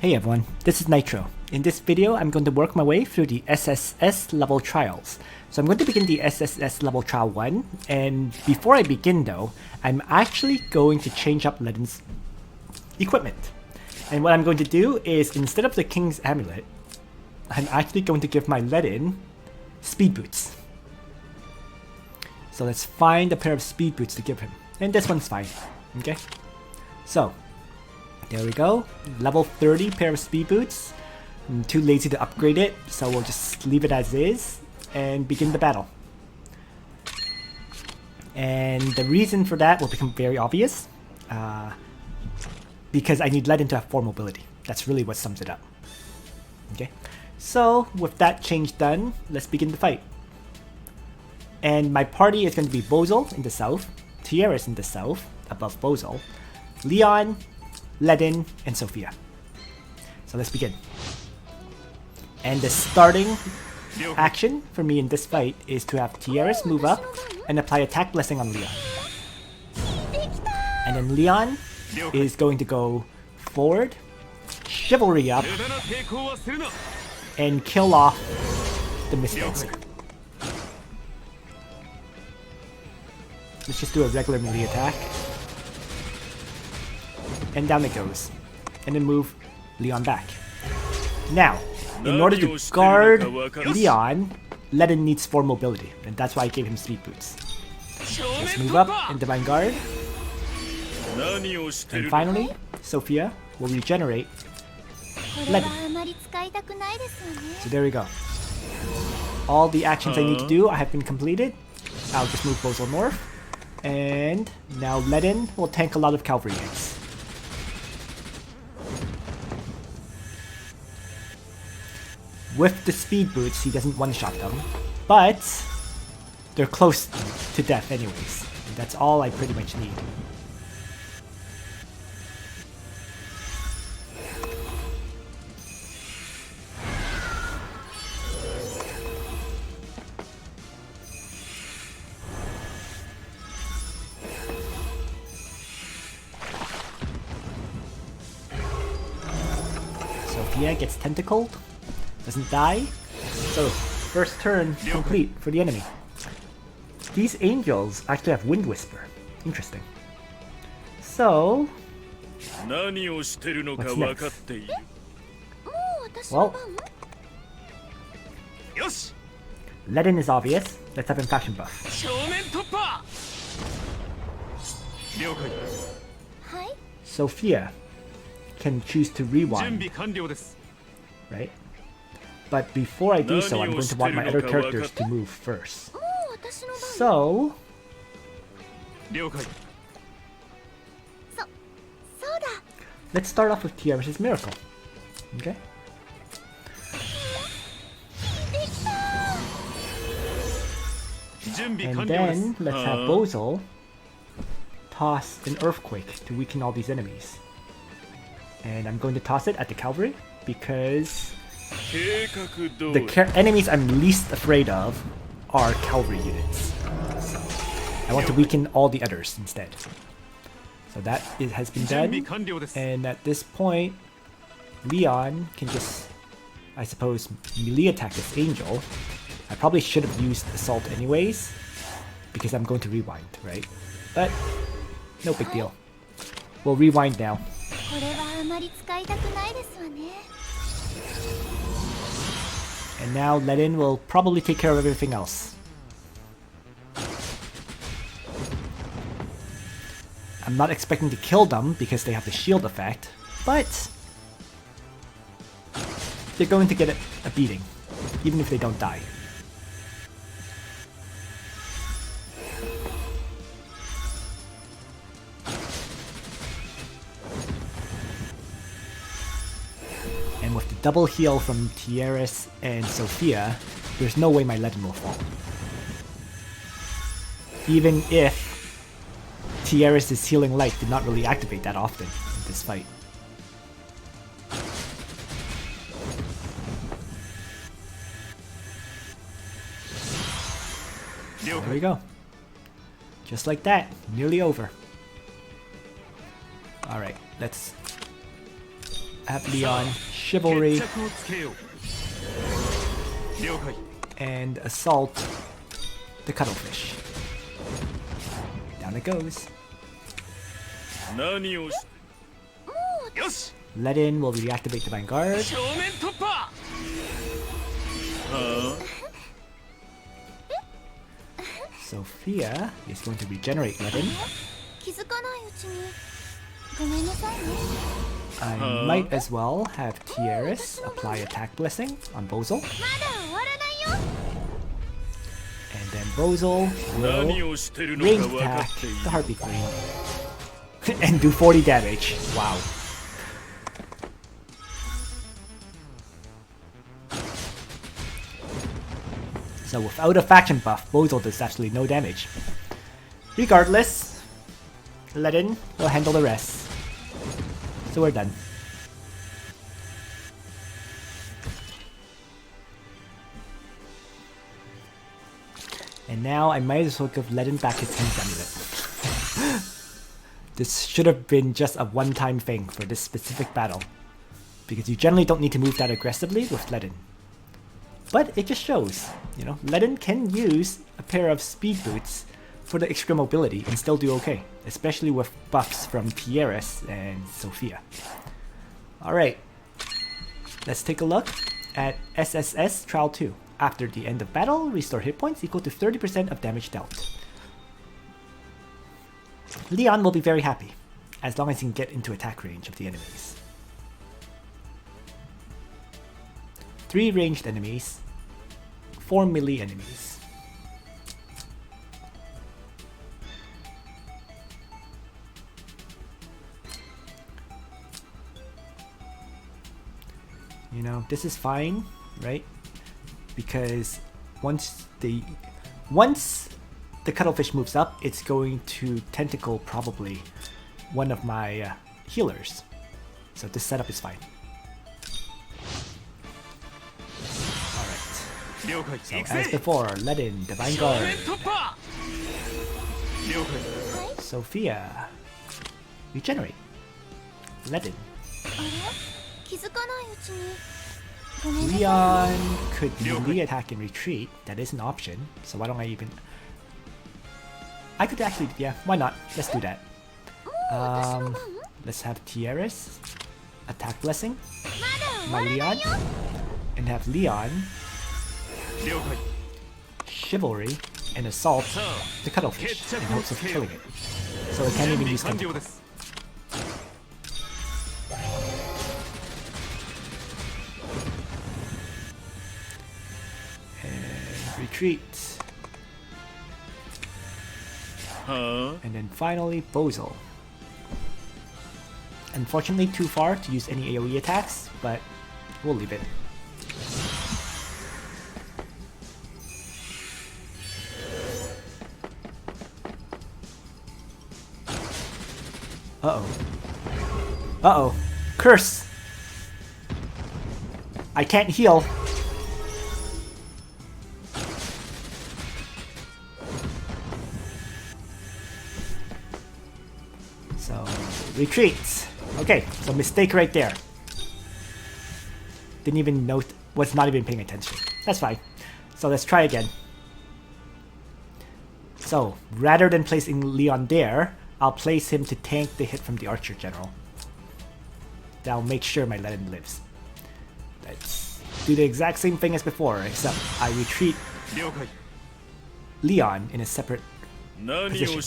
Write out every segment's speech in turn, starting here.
Hey everyone, this is Nitro. In this video, I'm going to work my way through the SSS level trials. So I'm going to begin the SSS level trial 1, and before I begin though, I'm actually going to change up Ledin's equipment. And what I'm going to do is, instead of the King's Amulet, I'm actually going to give my Ledin speed boots. So let's find a pair of speed boots to give him. And this one's fine, okay? So, there we go, level 30 pair of speed boots. I'm too lazy to upgrade it, so we'll just leave it as is and begin the battle. And the reason for that will become very obvious, because I need Ledin to have 4 mobility. That's really what sums it up. Okay, so with that change done, let's begin the fight. And my party is going to be Bozal in the south, Tiaris in the south, above Bozal, Leon, Ledin, and Sophia. So let's begin. And the starting action for me in this fight is to have Tiaris move up and apply attack blessing on Leon. And then Leon is going to go forward, chivalry up, and kill off the Misdancer. Let's just do a regular melee attack. And down it goes. And then move Leon back. Now, in order to guard Leon, Ledin needs 4 mobility, and that's why I gave him speed boots. Let's move up and Divine Guard. And finally, Sophia will regenerate Ledin. So there we go. All the actions I need to do have been completed. I'll just move Bozal north. And now Ledin will tank a lot of cavalry hits. With the speed boots, he doesn't one-shot them, but they're close to death anyways. And that's all I pretty much need. Sophia gets tentacled. Doesn't die. So, first turn complete for the enemy. These angels actually have Wind Whisper. Interesting. So, what's next? Well, Ledin is obvious. Let's have him faction buff. Sophia can choose to rewind, right? But before I do so, I'm going to want my other characters to move first. So, let's start off with Tiaris' Miracle. Okay? And then, let's have Bozal toss an Earthquake to weaken all these enemies. And I'm going to toss it at the cavalry because the enemies I'm least afraid of are cavalry units. So I want to weaken all the others instead. So that has been done. And at this point, Leon can just, I suppose, melee attack this angel. I probably should have used Assault anyways, because I'm going to rewind, right? But no big deal. We'll rewind now. And now Ledin will probably take care of everything else. I'm not expecting to kill them because they have the shield effect, but they're going to get a beating, even if they don't die. And with the double heal from Tiaris and Sophia, there's no way my Ledin will fall. Even if Tiaris' Healing Light did not really activate that often in this fight. There we go. Just like that, nearly over. Alright, let's have Leon, Chivalry, and Assault the Cuttlefish. Down it goes. Ledin will reactivate the Vanguard. Sophia is going to regenerate Ledin. I might as well have Tiaris apply attack blessing on Bozal. And then Bozal will ranged attack the Heartbeat Queen and do 40 damage. Wow. So without a faction buff, Bozal does absolutely no damage. Regardless, Ledin will handle the rest. So we're done. And now I might as well give Ledin back his Hint Amulet. This should have been just a one-time thing for this specific battle, because you generally don't need to move that aggressively with Ledin. But it just shows, you know, Ledin can use a pair of speed boots for the extra mobility and still do okay, especially with buffs from Tiaris and Sophia. Alright, let's take a look at SSS Trial 2. After the end of battle, restore hit points equal to 30% of damage dealt. Leon will be very happy, as long as he can get into attack range of the enemies. 3 ranged enemies, 4 melee enemies. You know, this is fine, right? Because once the Cuttlefish moves up, it's going to tentacle probably one of my healers. So this setup is fine. Alright. So as before, Ledin, Divine Guard. Sophia. Regenerate. Ledin. Leon could melee attack and retreat. That is an option. So why don't I even... I could actually... Yeah, why not? Let's do that. Let's have Tiaris attack blessing my Leon. And have Leon Chivalry and Assault the Cuttlefish in hopes of killing it. So it can't even use tentacle. Retreat. And then finally, Bozal. Unfortunately too far to use any AoE attacks, but we'll leave it. Uh-oh. Uh-oh. Curse! I can't heal. So, retreat. Okay, so mistake right there. Didn't even note, was not even paying attention. That's fine. So let's try again. So, rather than placing Leon there, I'll place him to tank the hit from the Archer General. That'll make sure my Ledin lives. Let's do the exact same thing as before, except I retreat Leon in a separate position.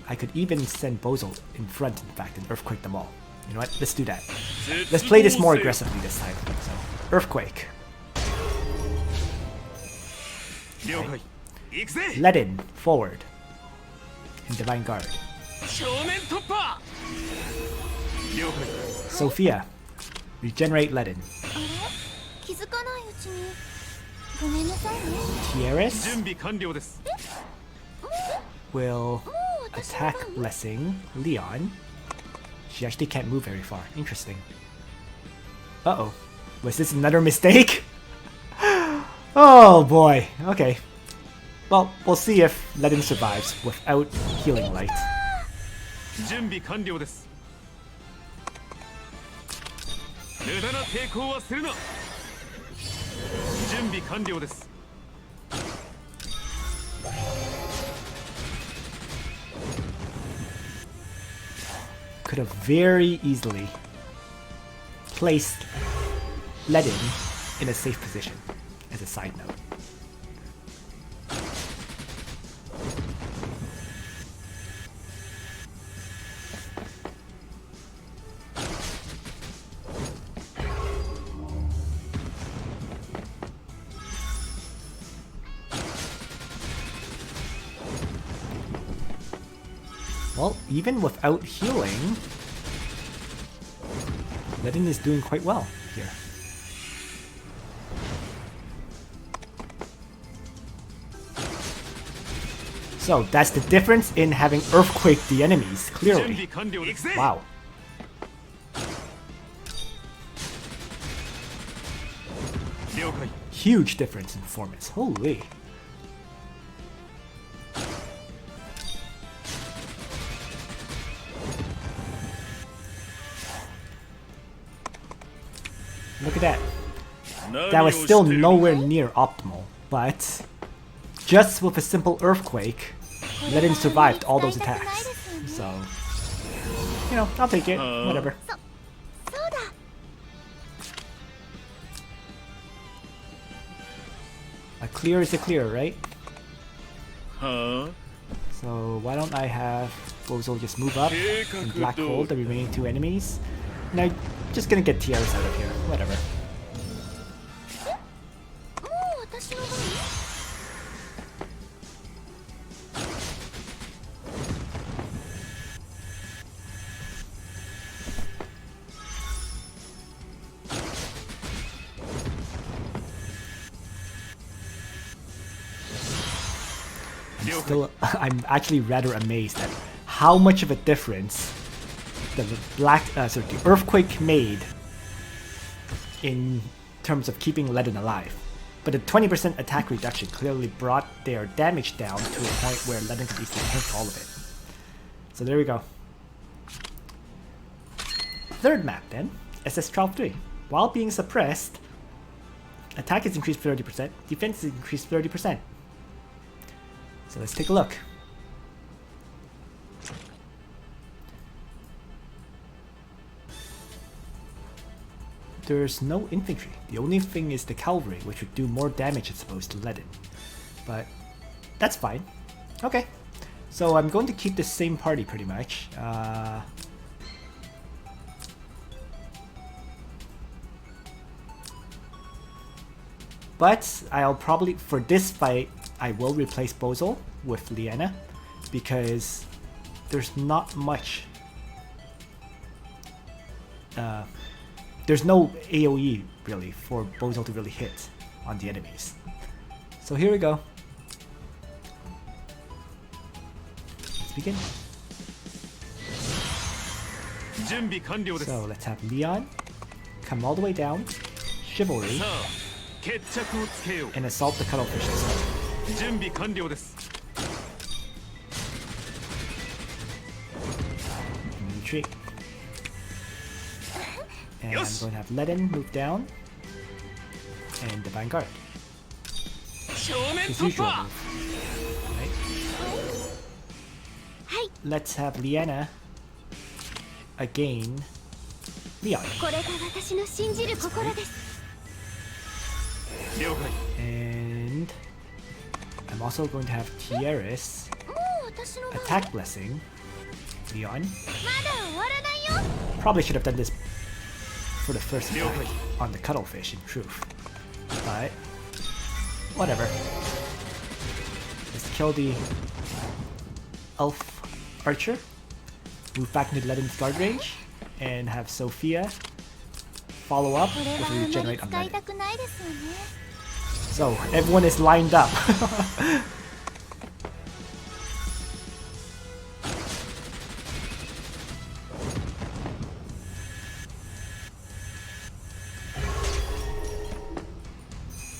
I could even send Bozal in front, in fact, and Earthquake them all. You know what? Let's do that. Let's play this more aggressively this time. So, Earthquake. Right. Ledin, forward. And Divine Guard. Sophia, regenerate Ledin. Tiaris will attack blessing Leon. She actually can't move very far. Interesting. Uh-oh. Was this another mistake? Oh boy. Okay. Well, we'll see if Ledin survives without healing light. 無駄な抵抗はするな。準備完了です。 Could have very easily placed Ledin in a safe position, as a side note. Well, even without healing, Ledin is doing quite well here. So that's the difference in having Earthquake the enemies, clearly. Wow. Huge difference in performance, holy. Look at that. That was still nowhere near optimal, but just with a simple Earthquake, Ledin survived all those attacks. So, you know, I'll take it, whatever. A clear is a clear, right? So why don't I have Bozo just move up and black hole the remaining two enemies? Now, just gonna get Tiaris out of here, whatever. I'm actually rather amazed at how much of a difference the Earthquake made in terms of keeping Ledin alive. But the 20% attack reduction clearly brought their damage down to a point where Ledin could easily tank all of it. So there we go. Third map then, SSS Trial 3. While being suppressed, attack is increased 30%, defense is increased 30%. So let's take a look. There's no infantry. The only thing is the cavalry, which would do more damage as opposed to Ledin. But that's fine. Okay. So I'm going to keep the same party pretty much. But I'll probably, for this fight, I will replace Bozo with Liana because there's not much. There's no AoE really for Bozo to really hit on the enemies. So here we go. Let's begin. So let's have Leon come all the way down, Chivalry, and assault the cuttlefish as well. Retreat. And I'm going to have Ledin move down, and the Vanguard. His usual move. Right. Let's have Liana again. Leon. And I'm also going to have Tiaris attack blessing Leon. Probably should have done this for the first attack on the cuttlefish in truth, but whatever. Let's kill the elf archer, move back into Ledin's guard range, and have Sophia follow up with regenerate on Ledin. So everyone is lined up.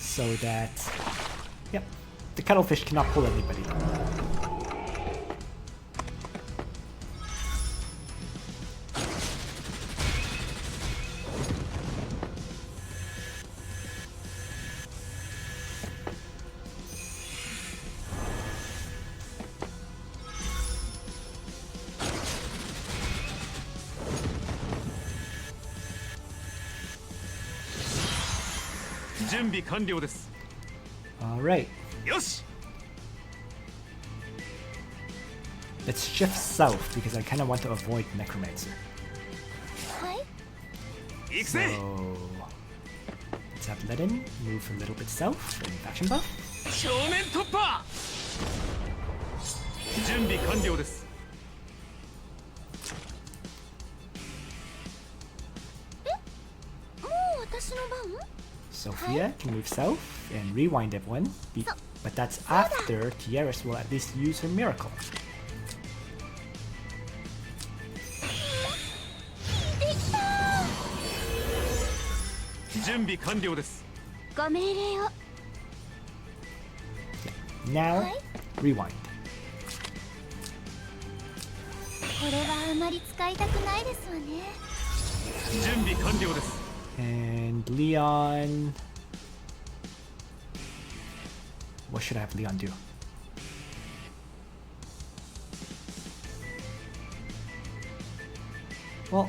So that, yep, the cuttlefish cannot pull anybody. 準備完了です Alright, よし let's shift south because I kind of want to avoid Necromancer. 行くぜ So let's have Ledin move a little bit south and faction buff. 正面突破準備完了です Sophia can move south and rewind everyone, but that's after Tiaris will at least use her miracle. 準備完了です ご命令を Now, rewind. これはあまり使いたくないですわね準備完了です And Leon... What should I have Leon do? Well,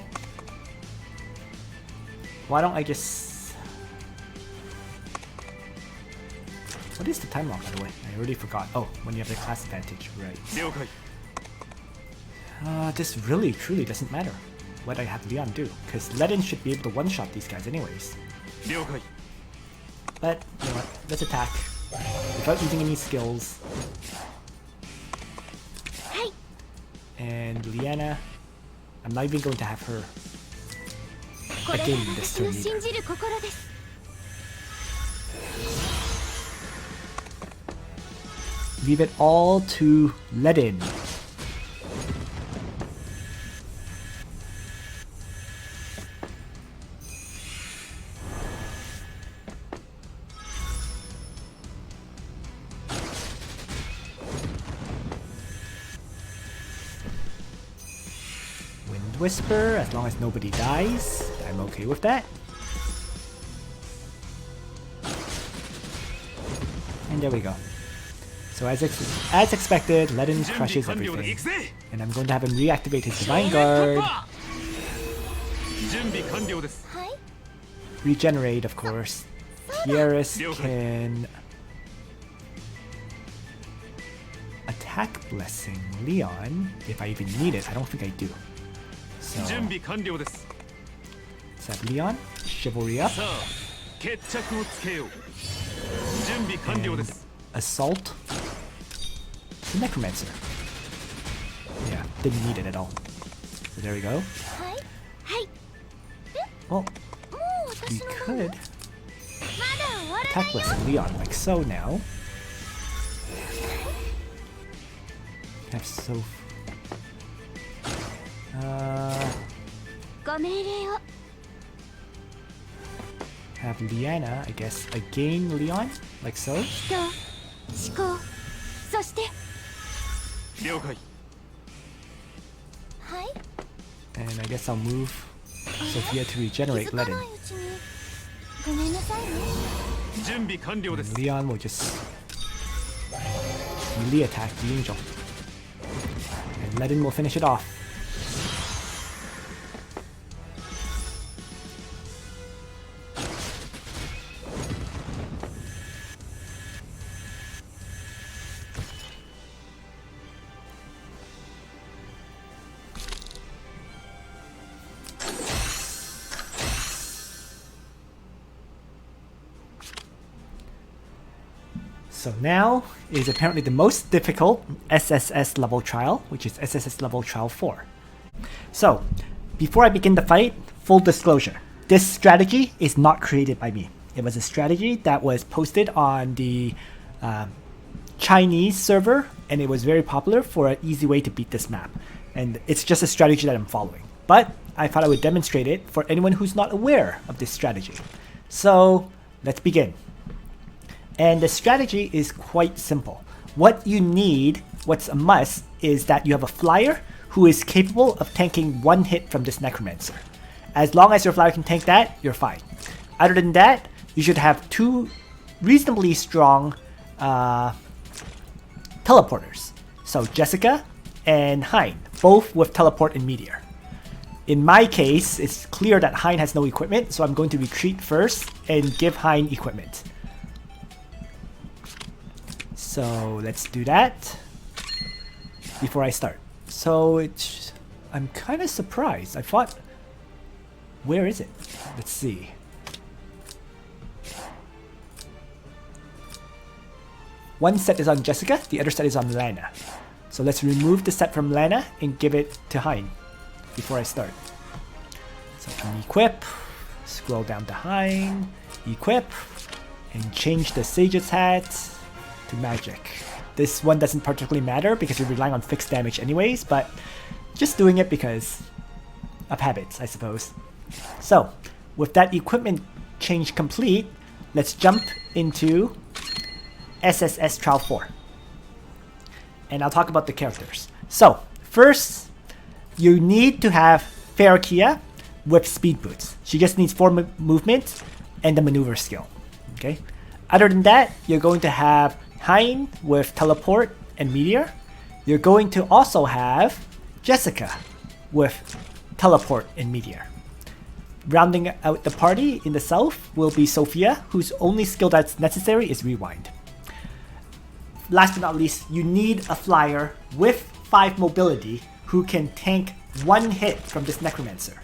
why don't I just... What is the time lock, by the way? I already forgot. Oh, when you have the class advantage, right. 了解 This really, truly doesn't matter what I have Leon do, because Ledin should be able to one-shot these guys anyways. 了解 But, you know what, let's attack. Without using any skills. And Liana, I'm not even going to have her これが again this 私の turn 信 either. じる心です Leave it all to Ledin. Wind Whisper, as long as nobody dies, I'm okay with that. And there we go. So as expected, Ledin 準備 crushes 完了で everything. 行くぜ And I'm going to have him reactivate his 正 Divine 面突 Guard, 破準備完了です はい regenerate of course. Tiaris Okay. can attack Blessing Leon if I even need it. I don't think I do. So 準備完了です let's have Leon, Chivalry up, さあ決着をつけよう準備完了で and す Assault the Necromancer. Yeah, didn't need it at all. So there we go. はいはい Well, もう we 私の番 could まだ終わら attack ないよ Blessing Leon like so now. Have Soph. ご命令を Have Liana, I guess, again Leon, like so. 人思考そして了解 はい And I guess I'll move Sophia to 気 regenerate づか Ledin. ないうちにごめんなさいね準備完了で And す Leon will just melee attack the angel. And Ledin will finish it off. So now is apparently the most difficult SSS level trial, which is SSS level trial 4. So, before I begin the fight, full disclosure, this strategy is not created by me. It was a strategy that was posted on the Chinese server, and it was very popular for an easy way to beat this map. And it's just a strategy that I'm following. But I thought I would demonstrate it for anyone who's not aware of this strategy. So, let's begin. And the strategy is quite simple. What you need, what's a must, is that you have a flyer who is capable of tanking one hit from this Necromancer. As long as your flyer can tank that, you're fine. Other than that, you should have two reasonably strong teleporters. So Jessica and Hein, both with teleport and meteor. In my case, it's clear that Hein has no equipment, so I'm going to retreat first and give Hein equipment. So let's do that before I start. So I'm kind of surprised. I thought, where is it? Let's see. One set is on Jessica, the other set is on Lana. So let's remove the set from Lana and give it to Hein before I start. So unequip, scroll down to Hein, equip, and change the Sage's hat to magic. This one doesn't particularly matter because we're relying on fixed damage anyways, but just doing it because of habits, I suppose. So, with that equipment change complete, let's jump into SSS Trial 4. And I'll talk about the characters. So, first, you need to have Ferrokia with speed boots. She just needs 4 movement and the maneuver skill. Okay. Other than that, you're going to have Hein with teleport and meteor. You're going to also have Jessica with teleport and meteor. Rounding out the party in the south will be Sophia, whose only skill that's necessary is rewind. Last but not least, you need a flyer with 5 mobility who can tank 1 hit from this necromancer.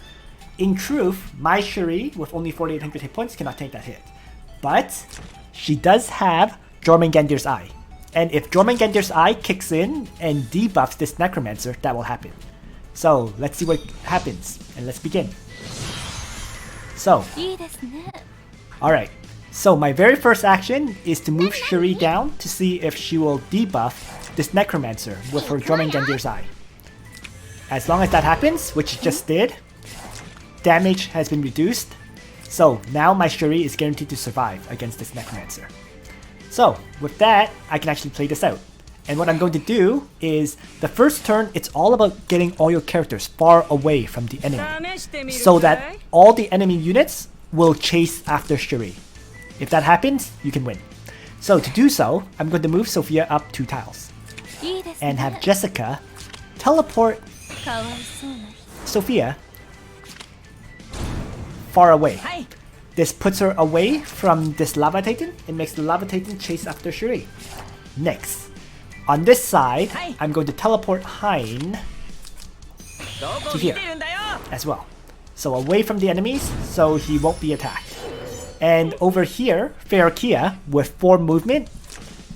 In truth, my Cherie with only 4800 hit points cannot tank that hit. But she does have Jormungandr's Eye. And if Jormungandr's Eye kicks in and debuffs this necromancer, that will happen. So let's see what happens and let's begin. So, alright. So my very first action is to move Cherie down to see if she will debuff this necromancer with her Jormungandr's Eye. As long as that happens, which it just did, damage has been reduced. So now my Cherie is guaranteed to survive against this necromancer. So with that, I can actually play this out. And what I'm going to do is, the first turn, it's all about getting all your characters far away from the enemy, so that all the enemy units will chase after Cherie. If that happens, you can win. So to do so, I'm going to move Sophia up 2 tiles. And have Jessica teleport Sophia far away. This puts her away from this Lava Titan and makes the Lava Titan chase after Cherie. Next, on this side, I'm going to teleport Hein to here as well. So away from the enemies, so he won't be attacked. And over here, Ferrokia with 4 movement,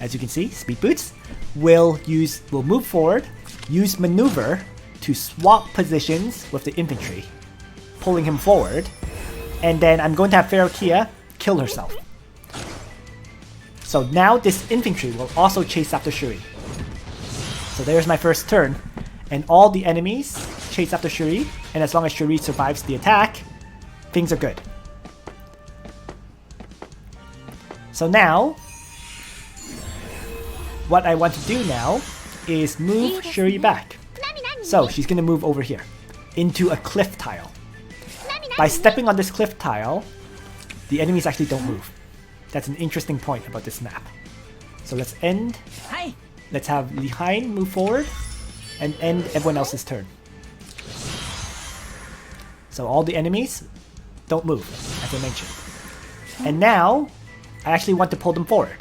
as you can see, speed boots, will move forward, use maneuver to swap positions with the infantry, pulling him forward. And then I'm going to have Ferrokia kill herself. So now this infantry will also chase after Cherie. So there's my first turn. And all the enemies chase after Cherie. And as long as Cherie survives the attack, things are good. So now, what I want to do now is move Cherie back. So she's going to move over here into a cliff tile. By stepping on this cliff tile, the enemies actually don't move. That's an interesting point about this map. So let's end. Let's have Hein move forward and end everyone else's turn. So all the enemies don't move, as I mentioned. And now, I actually want to pull them forward.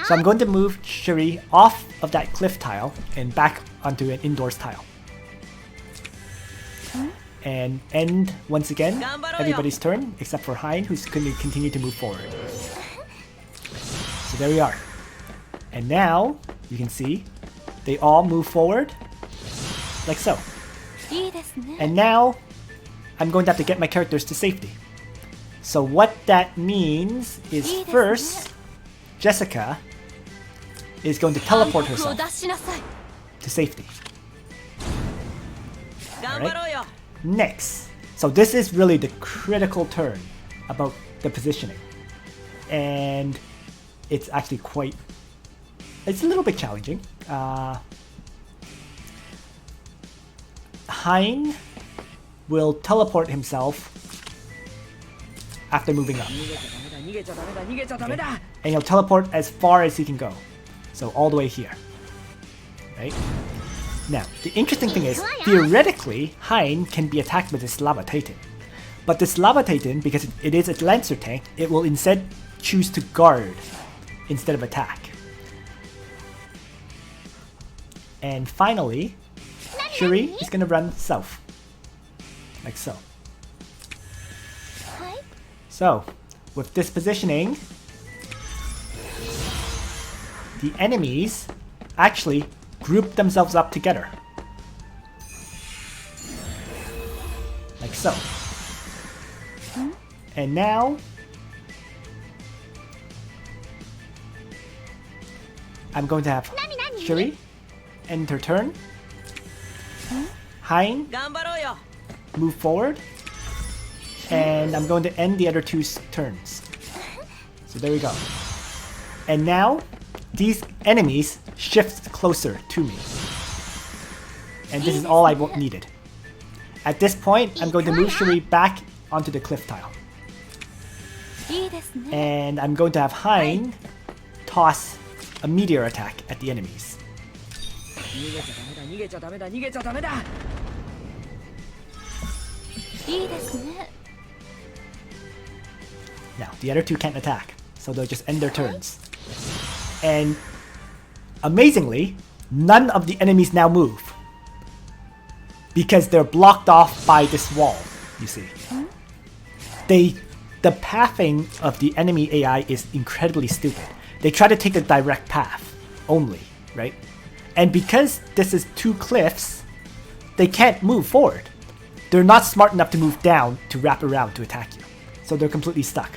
So I'm going to move Cherie off of that cliff tile and back onto an indoors tile. And end, once again, everybody's turn, except for Hein, who's going to continue to move forward. So there we are. And now, you can see, they all move forward, like so. And now, I'm going to have to get my characters to safety. So what that means is, first, Jessica is going to teleport herself to safety. Alright? Next, so this is really the critical turn about the positioning. And it's actually it's a little bit challenging. Hein will teleport himself after moving up. Okay. And he'll teleport as far as he can go. So all the way here. Right? Now, the interesting thing is, theoretically, Hein can be attacked with this Lava Titan. But this Lava Titan, because it is a Lancer tank, it will instead choose to guard instead of attack. And finally, Shuri is going to run south. Like so. So, with this positioning, the enemies actually group themselves up together. Like so. And now, I'm going to have Shuri end her turn. Hein move forward. And I'm going to end the other two turns. So there we go. And now, these enemies shift closer to me. And this is all I needed. At this point, I'm going to move Shuri back onto the cliff tile. And I'm going to have Hein toss a meteor attack at the enemies. Now, the other two can't attack, so they'll just end their turns. And amazingly, none of the enemies now move. Because they're blocked off by this wall, you see. The pathing of the enemy AI is incredibly stupid. They try to take a direct path only, right? And because this is two cliffs, they can't move forward. They're not smart enough to move down to wrap around to attack you. So they're completely stuck.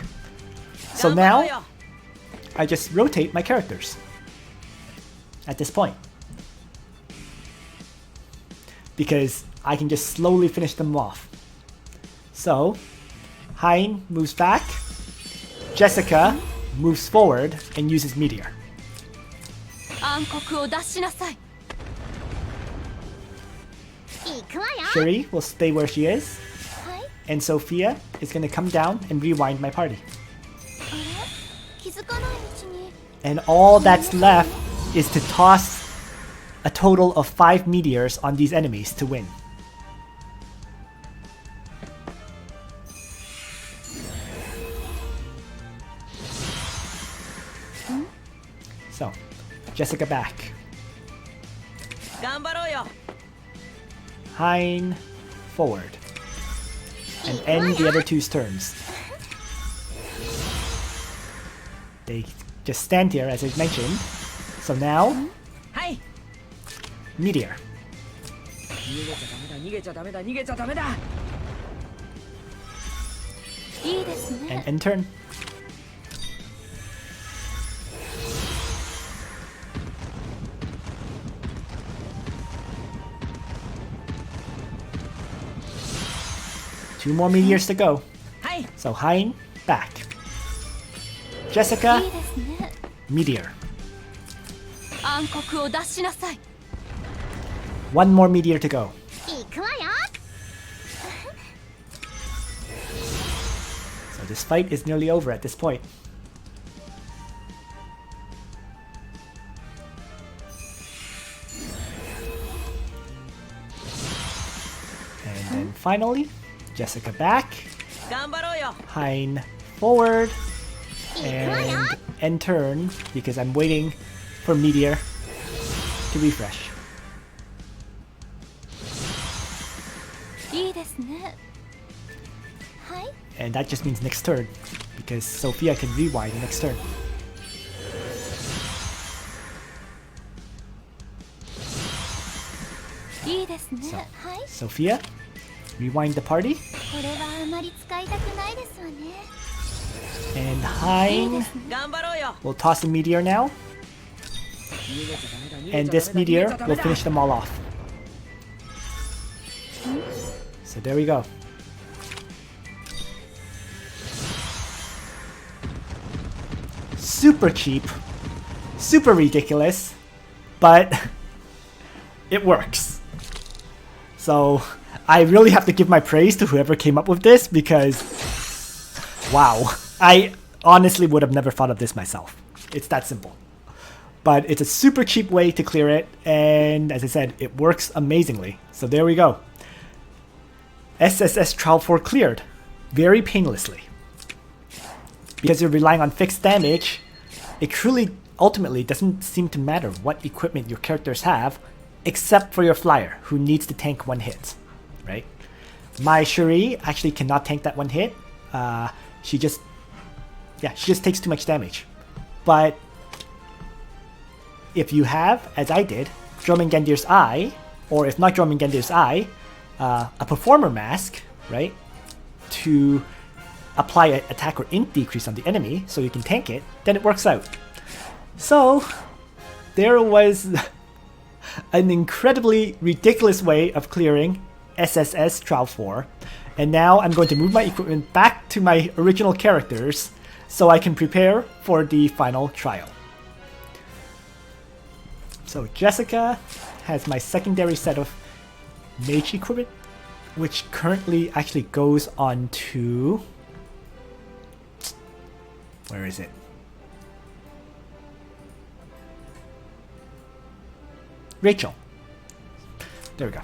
So now, I just rotate my characters at this point. Because I can just slowly finish them off. So, Hein moves back, Jessica moves forward and uses Meteor. Shuri will stay where she is, and Sophia is going to come down and rewind my party. And all that's left is to toss a total of 5 meteors on these enemies to win. So, Jessica back. Hein forward. And end the other two's turns. They just stand here as I mentioned. So now, Meteor. And end turn. Two more meteors to go. So Hein, back. Jessica, meteor. One more meteor to go. So this fight is nearly over at this point. And then finally, Jessica back, Hein forward, and end turn because I'm waiting for Meteor to refresh. And that just means next turn because Sophia can rewind the next turn. So, Sophia, rewind the party. And Hein will toss a meteor now. And this meteor will finish them all off. So there we go. Super cheap, super ridiculous, but it works. So I really have to give my praise to whoever came up with this because, wow, I honestly would have never thought of this myself. It's that simple. But it's a super cheap way to clear it, and as I said, it works amazingly. So there we go. SSS Trial 4 cleared very painlessly. Because you're relying on fixed damage, it truly ultimately doesn't seem to matter what equipment your characters have, except for your flyer, who needs to tank one hit, right? My Shuri actually cannot tank that one hit. She just takes too much damage. But if you have, as I did, Jormungandr's Eye, or if not Jormungandr's Eye, a Performer Mask, right, to apply an attack or int decrease on the enemy so you can tank it, then it works out. So there was an incredibly ridiculous way of clearing SSS Trial 4, and now I'm going to move my equipment back to my original characters so I can prepare for the final trial. So Jessica has my secondary set of mage equipment, which currently actually goes on to... where is it? Rachel. There we go.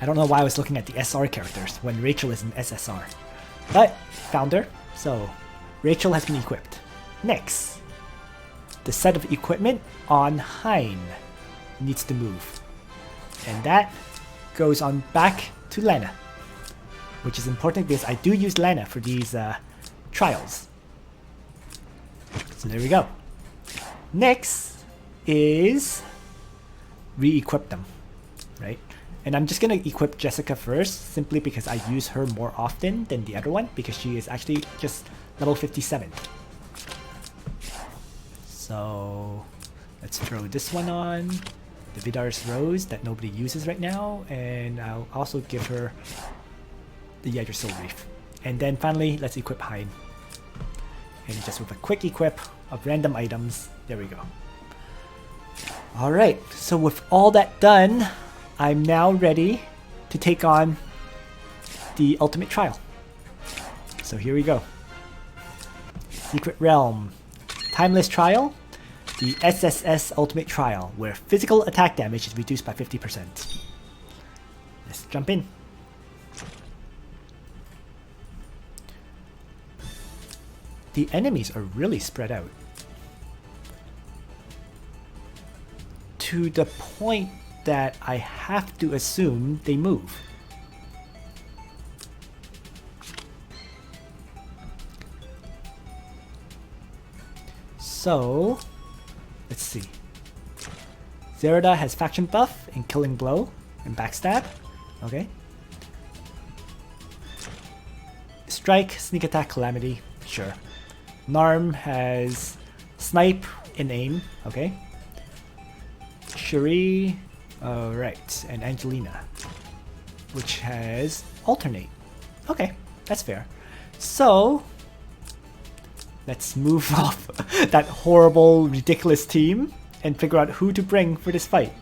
I don't know why I was looking at the SR characters when Rachel is in SSR. But, found her. So, Rachel has been equipped. Next, the set of equipment on Hein needs to move. And that goes on back to Lena. Which is important because I do use Lena for these trials. So there we go. Next is re-equip them, right? And I'm just gonna equip Jessica first, simply because I use her more often than the other one, because she is actually just level 57. So let's throw this one on, the Vidar's Rose that nobody uses right now, and I'll also give her the Yggdrasil Reef. And then finally, let's equip Hein. And just with a quick equip of random items, there we go. Alright, so with all that done, I'm now ready to take on the ultimate trial. So here we go. Secret Realm. Timeless Trial. The SSS Ultimate Trial, where physical attack damage is reduced by 50%. Let's jump in. The enemies are really spread out. To the point that I have to assume they move. So, let's see. Zerida has faction buff and killing blow and backstab. Okay. Strike, sneak attack, calamity. Sure. Narm has snipe and aim. Okay. Shuri, right, and Angelina, which has alternate. Okay, that's fair. So let's move off that horrible, ridiculous team and figure out who to bring for this fight.